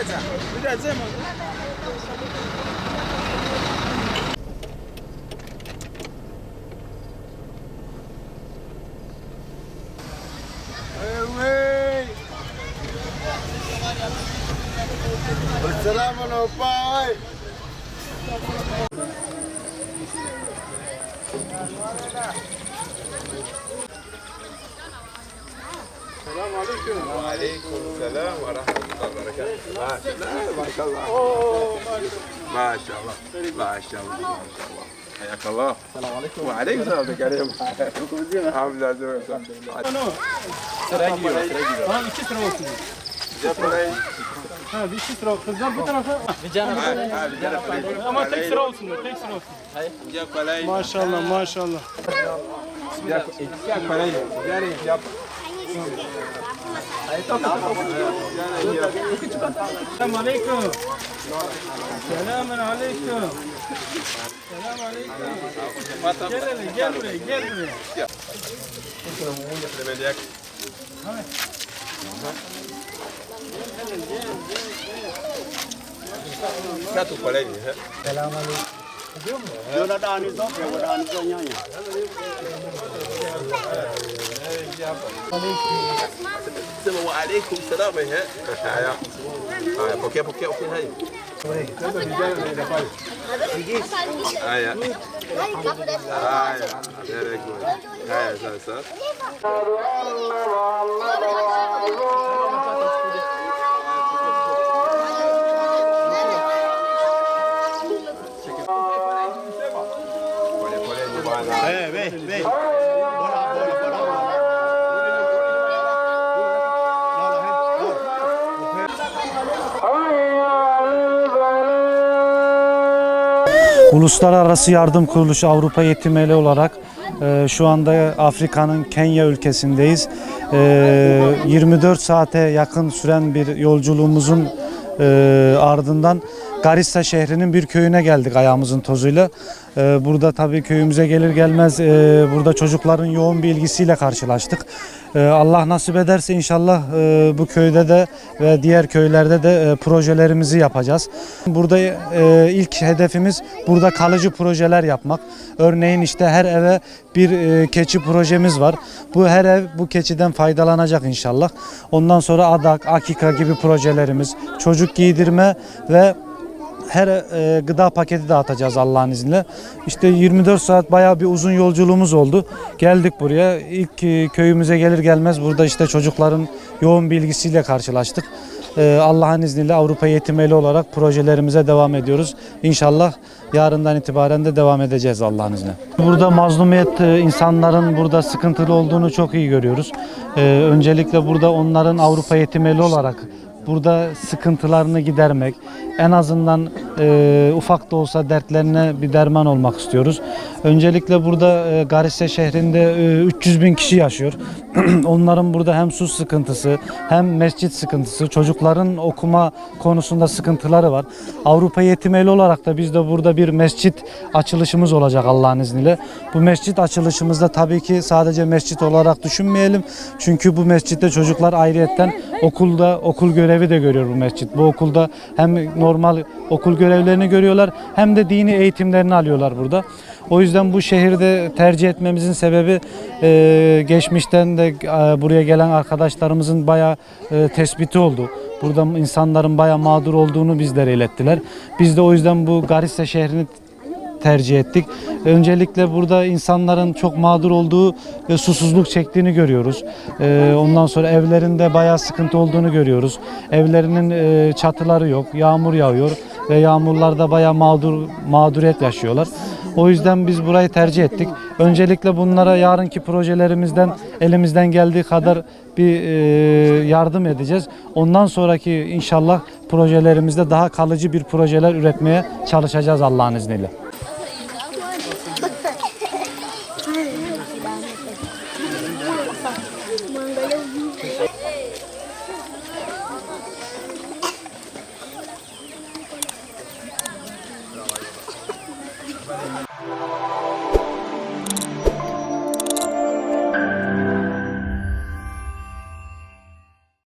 Assalamualaikum. وعليكم السلام ورحمة الله وبركاته. ما شاء الله. ما شاء الله. ما شاء الله. حياك الله. السلام عليكم. وعليكم السلام ورحمة الله. الحمد لله. Sıraya gidiyor. Tamam 2 sıra olsun. Ha bir 2 sıra. Kızlar bu tarafa. Ama tek sıra olsun. Tek sıra olsun. Maşallah maşallah. Selamun aleyküm. Selamun aleyküm. Selamun aleyküm. Gel buraya, gel buraya. Satu kolej. Selamun aleyküm. Sema waalaikum salam ya. Haya. Haya, pokea okey hai. Haya. Haya. Very good. Haya sasa. Pole nyumbani. Vem. Uluslararası Yardım Kuruluşu Avrupa Yetim Eli olarak şu anda Afrika'nın Kenya ülkesindeyiz. 24 saate yakın süren bir yolculuğumuzun ardından Garissa şehrinin bir köyüne geldik ayağımızın tozuyla. Burada tabii köyümüze gelir gelmez burada çocukların yoğun bir ilgisiyle karşılaştık. Allah nasip ederse inşallah bu köyde de ve diğer köylerde de projelerimizi yapacağız. Burada ilk hedefimiz burada kalıcı projeler yapmak. Örneğin işte her eve bir keçi projemiz var. Bu her ev bu keçiden faydalanacak inşallah. Ondan sonra adak, akika gibi projelerimiz, çocuk giydirme ve her gıda paketi dağıtacağız Allah'ın izniyle. İşte 24 saat bayağı bir uzun yolculuğumuz oldu. Geldik buraya. İlk köyümüze gelir gelmez burada işte çocukların yoğun bilgisiyle karşılaştık. Allah'ın izniyle Avrupa Yetim Eli olarak projelerimize devam ediyoruz. İnşallah yarından itibaren de devam edeceğiz Allah'ın izniyle. Burada mazlumiyet, insanların burada sıkıntılı olduğunu çok iyi görüyoruz. Öncelikle burada onların Avrupa Yetim Eli olarak burada sıkıntılarını gidermek, en azından ufak da olsa dertlerine bir derman olmak istiyoruz. Öncelikle burada Garissa şehrinde 300 bin kişi yaşıyor. Onların burada hem su sıkıntısı hem mescit sıkıntısı, çocukların okuma konusunda sıkıntıları var. Avrupa Yetim Eli olarak da biz de burada bir mescit açılışımız olacak Allah'ın izniyle. Bu mescit açılışımızda tabii ki sadece mescit olarak düşünmeyelim. Çünkü bu mescitte çocuklar ayrıyetten okul görevi de görüyor bu mescit. Bu okulda hem normal okul görevlerini görüyorlar hem de dini eğitimlerini alıyorlar burada. O yüzden bu şehirde tercih etmemizin sebebi geçmişten de buraya gelen arkadaşlarımızın bayağı tespiti oldu. Burada insanların bayağı mağdur olduğunu bizlere ilettiler. Biz de o yüzden bu Garissa şehrini tercih ettik. Öncelikle burada insanların çok mağdur olduğu ve susuzluk çektiğini görüyoruz. Ondan sonra evlerinde bayağı sıkıntı olduğunu görüyoruz. Evlerinin çatıları yok, yağmur yağıyor ve yağmurlarda bayağı mağduriyet yaşıyorlar. O yüzden biz burayı tercih ettik. Öncelikle bunlara yarınki projelerimizden elimizden geldiği kadar bir yardım edeceğiz. Ondan sonraki inşallah projelerimizde daha kalıcı bir projeler üretmeye çalışacağız Allah'ın izniyle.